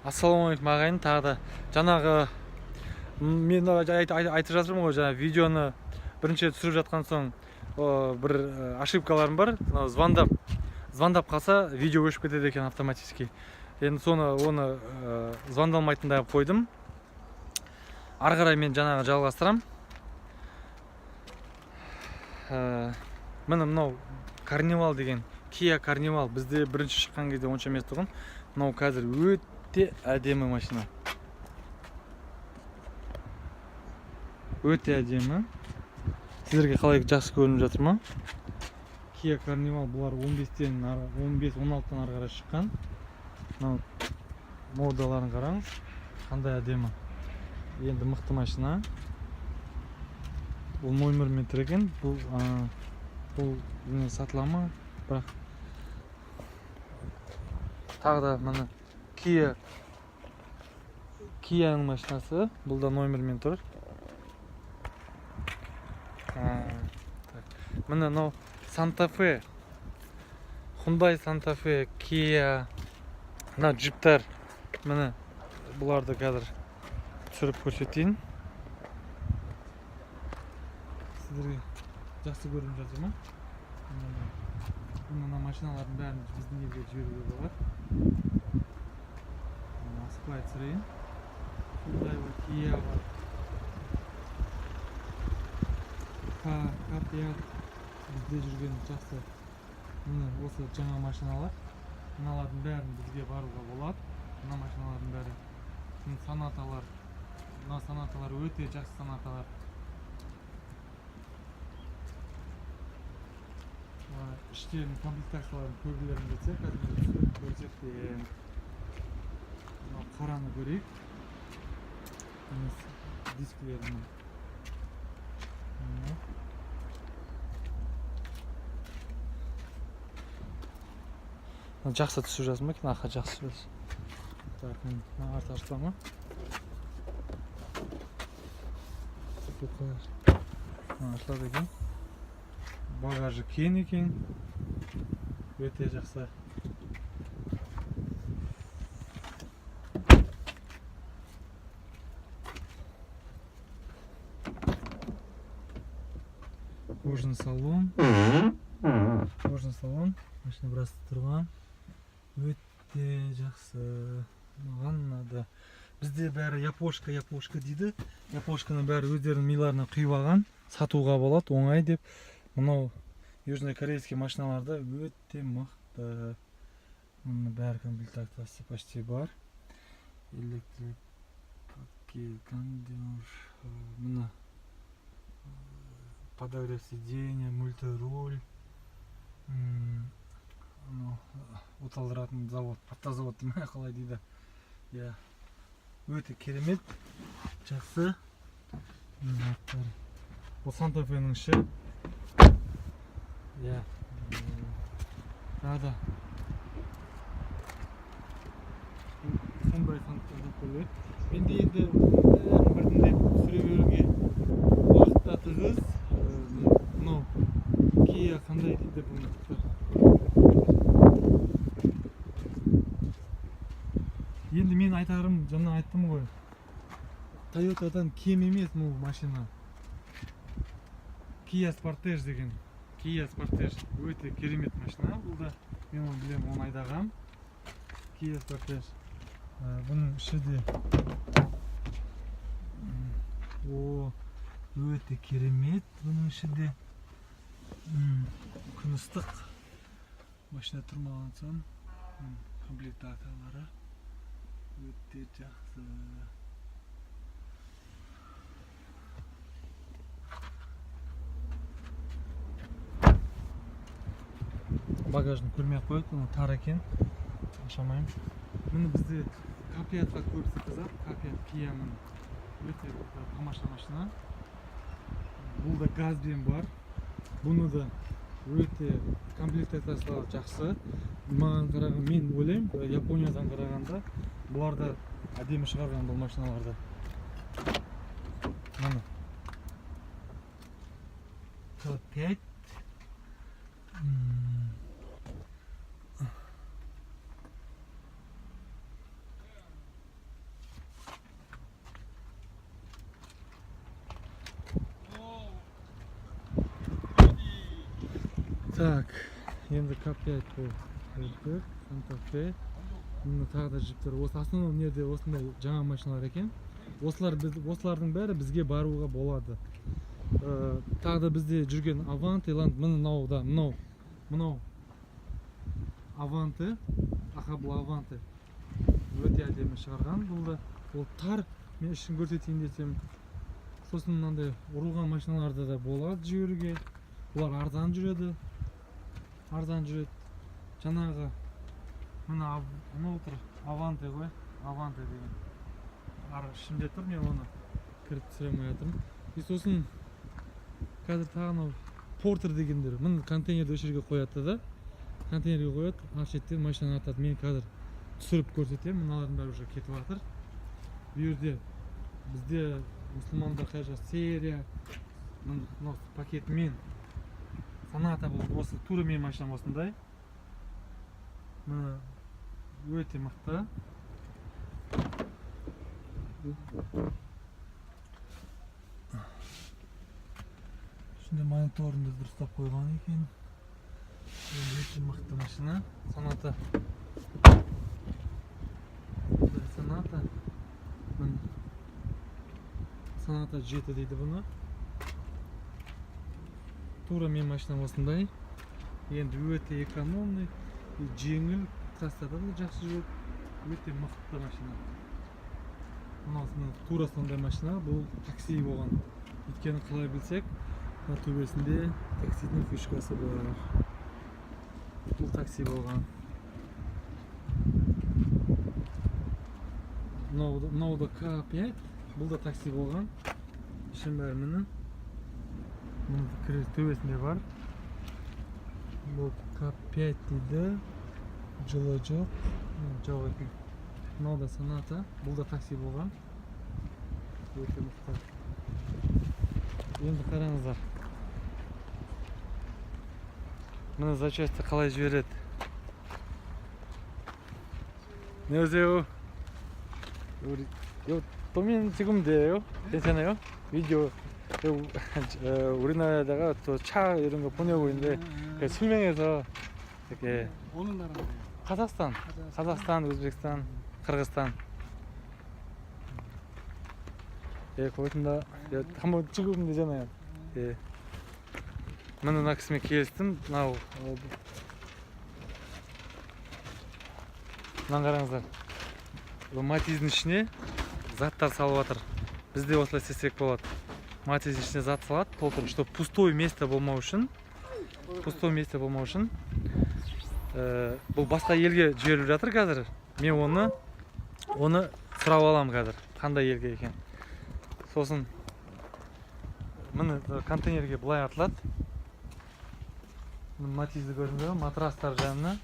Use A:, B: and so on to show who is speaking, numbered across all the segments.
A: Ассалаумағалейкум ағайын, тағы да жаңағы мен айтып жатырмын ғой, жаңа видеоны бірінші түсіріп жатқан соң бір ошибкаларым бар. Звондап қалса видео өшіп кетеді екен автоматически. Енді оны звондалмайтындай қойдым. Ары қарай мен жаңағы жалғастырам. Міне мынау Карнивал деген, Kia Карнивал бізде бірінші шыққан кезде онша емес тұғын. Мынау қазір өте әдемі машина. Өте әдемі. Сіздерге қалай жақсы көрініп жатыр ма? Kia Карнивал бұлар 15-тен 15-16-тан ары қарай шыққан. Мынау модаларын қараңыз, қандай әдемі. Енді мықты машина. Бұл номермен тіреген. Бұл сатыла ма? Бірақ тағы да мына Кияның машинасы. Бұл да номермен тұр. Міне мынау Санта Фе, Hyundai Санта Фе, Kia, мына джиптер. Міне бұларды қазір түсіріп көрсетейін. Сіздерге жақсы көрініп жатыр ма? Мына машиналардың бәрін біздің елге жіберуге болады. Асықпай түсірейін. Hyundai бар, Kia бар. K5 бізде жүрген жақсы. Міне осы жаңа машиналар. Мыналардың бәрін бізге баруға болады. Мына машиналардың бәрі. Санаталар. Мына санаталар өте жақсы санаталар. Іштерінің комплектацияларын көргілерін келсе, қазір көрсетейін. Қараны көрейік. Дисклерінің. Жақсы түсіп жазым екен, аха жақсы жазым. Так, мына арты ашыла ма? Ашылады екен. Багажы кең екен. Өте жақсы. Кожаный салон. Машина біраз тұрған. Өте жақсы. Маған ұнады. Бізде бәрі япошка дейді. Япошканы бәрі өздерінің миларына құйып алған. Сатуға болады, оңай деп. Мынау южнокорейский машиналарда өте мықты. Мұны бәрі комплектациясы почти бар. Электрик пакет, кондер. Мына подогрев сиденья, мультируль. Оталдыратын завод, автозавод демей қалай дейді. Өте керемет, жақсы. Бұл Санта Фенің іші. Рада. Сондай Санта Фе. Менде енді бірден түсіре беруге уақытта тығыз. Мынау Kia қандай дейді бұны. Енді мен айтарым, жаңа айттым ғой. Toyota'дан кем емес бұл машина. Kia Sportage деген. Kia Sportage өте керемет машина. Бұл да мен оны білем, оны айдағам. Kia Sportage. Бұның іші де өте керемет. Бұның іші де күн ыстық. Машина тұрмаған соң комплектациялары өте жақсы. Багажын көрмей қойып, оны тар екен. Ашамайым. Мұны бізде K5-ға көбісі қызап, K5 Kia'ның өте тамаша машина. Бұл да газбен бар. Бұны да өте комплектациялары жақсы. Маған қараған, мен ойлаймын, Япониядан қарағанда бұларда әдемі шығарған бұл машиналарда. Мына K5. Так, енді К5 бұл жүрдік, Санта-Фе. Мұны тағы да жіптер. Осы основном нерде осындай жаңа машиналар екен. Осылардың бәрі бізге баруға болады. Тағы да бізде жүрген Авант, Иланд, мынау Аванты, аха бұл Аванты. Өте әдемі шығарған. Бұл да ол тар, мен ішін көрсетейін десем. Сосын мынандай ұрылған машиналарда да болады жүруге. Олар арзан жүреді. Жаңағы мына отыр Аванты ғой, Аванты деген. Ары ішімде тұр, мен оны кіріп түсіре алмай жатырмын. Сосын қазір тағы Портер дегендер, міне контейнерді осы жерге қояды да. Контейнерге қояды, ар шеттен машинаны артады. Мен қазір түсіріп көрсетемін, мыналардың бәрі уже кетіп жатыр. Бұл жерде бізде мұсылмандар қажа серия, мына пакетімен Соната бұл осы тура мен машинам осындай. Мына өте мықты. Şimdi мониторында дұрыстап қойған екен. Өте мықты машина. Соната. Соната 7 дейді бұны. Тура мен машинам осындай. Енді өте экономный, жеңіл, трассада да жақсы жүреді. Өте мықты машина. Мынау тура сондай машина, бұл такси болған. Өйткені қалай білсек, мына төбесінде таксидің фишкасы бар. Бұл такси болған. Мынау да К5, бұл да такси болған. Ішін бәрі міне. Мұның төбесінде бар. Бұл К5 дейді. Жылы жоқ екен. Мынау да Соната, бұл да такси болған. Өте мықты. Енді қараңыздар. Мына запчасті қалай жібереді. Не өзеу? 또면 지금인데요. 괜찮아요? 비디오 우리나라에다가 또 차 이런 거 보내고 있는데 설명해서 이렇게
B: 어느 나라인데요?
A: 카자흐스탄, 우즈베키스탄, 키르기스탄. 예, 고맙습니다. 예, 한번 찍으면 되잖아요. 예. Мына кісімен келістім. Мынау қараңыздар. Матиздің ішіне заттар салып жатыр. Бізде осылай істесек болады. Матиздің ішіне зат салады, толтырып, чтобы пустой место болмау үшін. Бұл басқа елге жіберіліп жатыр қазір. Мен оны сұрап аламын қазір. Қандай елге екен. Сосын міне контейнерге былай артылады. Матизді көрдіңіздер ме? Матрастар жанына.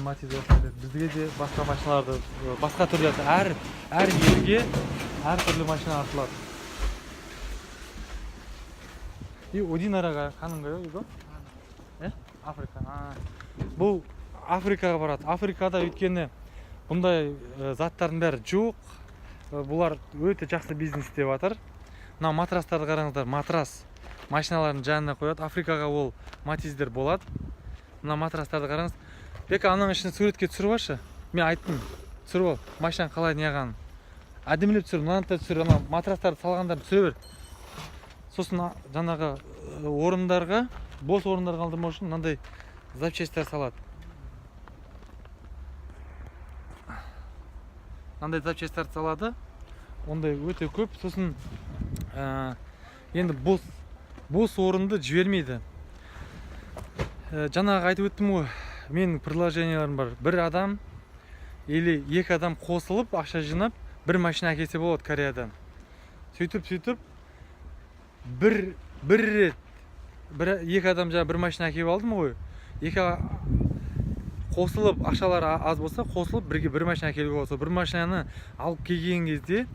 A: Матиз осындай. Бізге де басқа машиналарды, басқа түрлі әр елге әр түрлі машина артылады. И один араға қаныңға еді? Африка. Бұл Африкаға барады. Африкада өйткені бұндай заттардың бәрі жоқ. Бұлар өте жақсы бизнес істеп жатыр. Мына матрастарды қараңыздар, матрас машиналардың жанына қояды. Африкаға ол матиздер болады. Мына матрастарды қараңыз. Бека ананың ішін суретке түсіріп алшы. Мен айттым, түсіріп ал. Машина қалай неғанын. Әдемілеп түсір, мынаны түсір, ана матрастарды салғандарды түсіре бер. Сосын жаңағы орындарға, бос орындарға қалдырмау үшін мынандай запчастьтер салады. Мынандай запчастьтер салады. Ондай өте көп. Сосын енді бос орынды жібермейді. Жаңағы айтып өттім ғой. Менің предложенияларым бар. Бір адам или екі адам қосылып, ақша жинап, бір машина әкелсе болады Кореядан. Сөйтіп бір рет екі адам жаңа бір машина әкеліп алдым ғой. Екі қосылып, ақшалары аз болса, қосылып бірге бір машина әкелуге болады. Бір машинаны алып келген кезде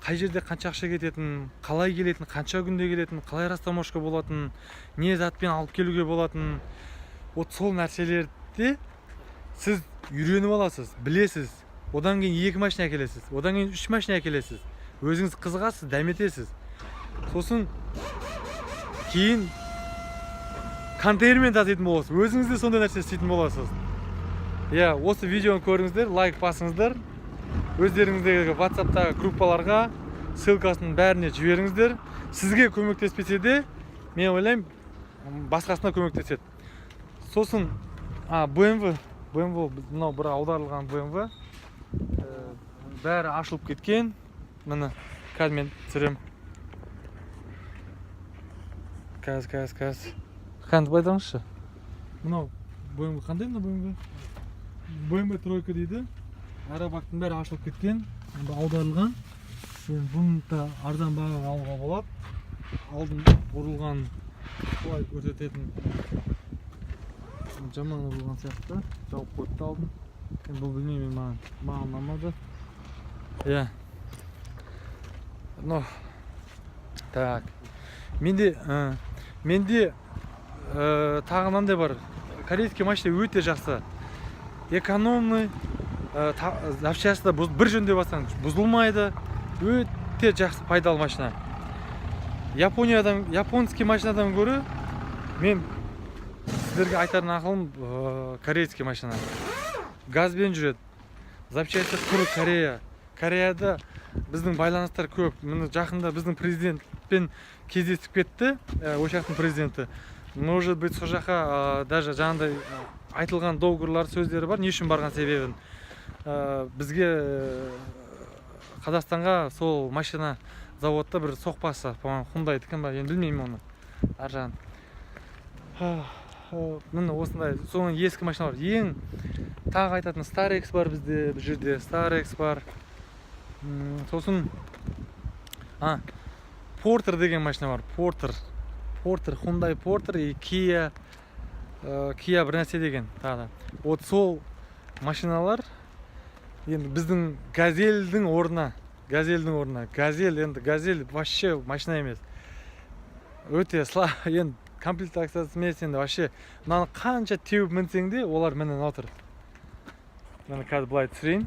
A: қай жерде қанша ақша кететінін, қалай келетінін, қанша күнде келетінін, қалай растаможка болатынын, не затпен алып келуге болатынын, сол нәрселерді сіз үйреніп аласыз, білесіз. Одан кейін 2 машина әкелесіз, одан кейін 3 машина әкелесіз. Өзіңіз қызығасыз, дәметесіз. Сосын кейін контейнермен таситын боласыз. Өзіңіз де сондай нәрсе істейтін боласыз. Иә, осы видеоны көріңіздер, лайк басыңыздар. Өздеріңіздегі WhatsApp-тағы группаларға ссылкасын бәріне жіберіңіздер. Сізге көмектеспесе де, мен ойлаймын, басқасына көмектеседі. Сосын BMW мынау бір аударылған BMW. Бәрі ашылып кеткен. Міне, қазір мен түсірем. Қазір. Қанды байдаңызшы. Мынау BMW қандай мына BMW тройка дейді. Арабактың бәрі ашылып кеткен. Аударылған. Бұны да арзан бағаға алуға болады. Алдын ұрылған солай көрсететін. Жаман ұрылған сияқты. Жауып қойыпты алдын. Бұл білмеймін, маған ұнамады. Иә. Так. Менде тағы мынандай бар. Корейский машина өте жақсы. Экономный. Запчасти да бір жөндеп алсаң бұзылмайды. Өте жақсы пайдалы машина. Японский машинадан гөрі мен сіздерге айтатын ақылым корейский машина. Газбен жүреді. Запчасти құр Корея. Кореяда біздің байланыстар көп. Міне жақында біздің президентпен кездесіп кетті. Ошақтың президенті. Может быть, сол жаққа даже жаңағыдай айтылған доғырлар сөздері бар. Не үшін барған себебін? Бізге Қазақстанға сол машина заводта бір соқпасы, по-моему, Hyundai кім ба, енді білмеймін оны. Аржан. Міне осындай, соның ескі машина бар. Ең тағы айтатын Starex бар бізде, бұл жерде Starex бар. Сосын Porter деген машина бар. Porter, Hyundai Porter и Kia бір нәрсе деген. Вот сол машиналар енді біздің Газельдің орнына. Газель енді Газель вообще машина емес. Өте енді комплектациясы емес енді вообще. Мынаны қанша теуіп мінсең де олар мінен отыр. Мені қазір былай түсірейін.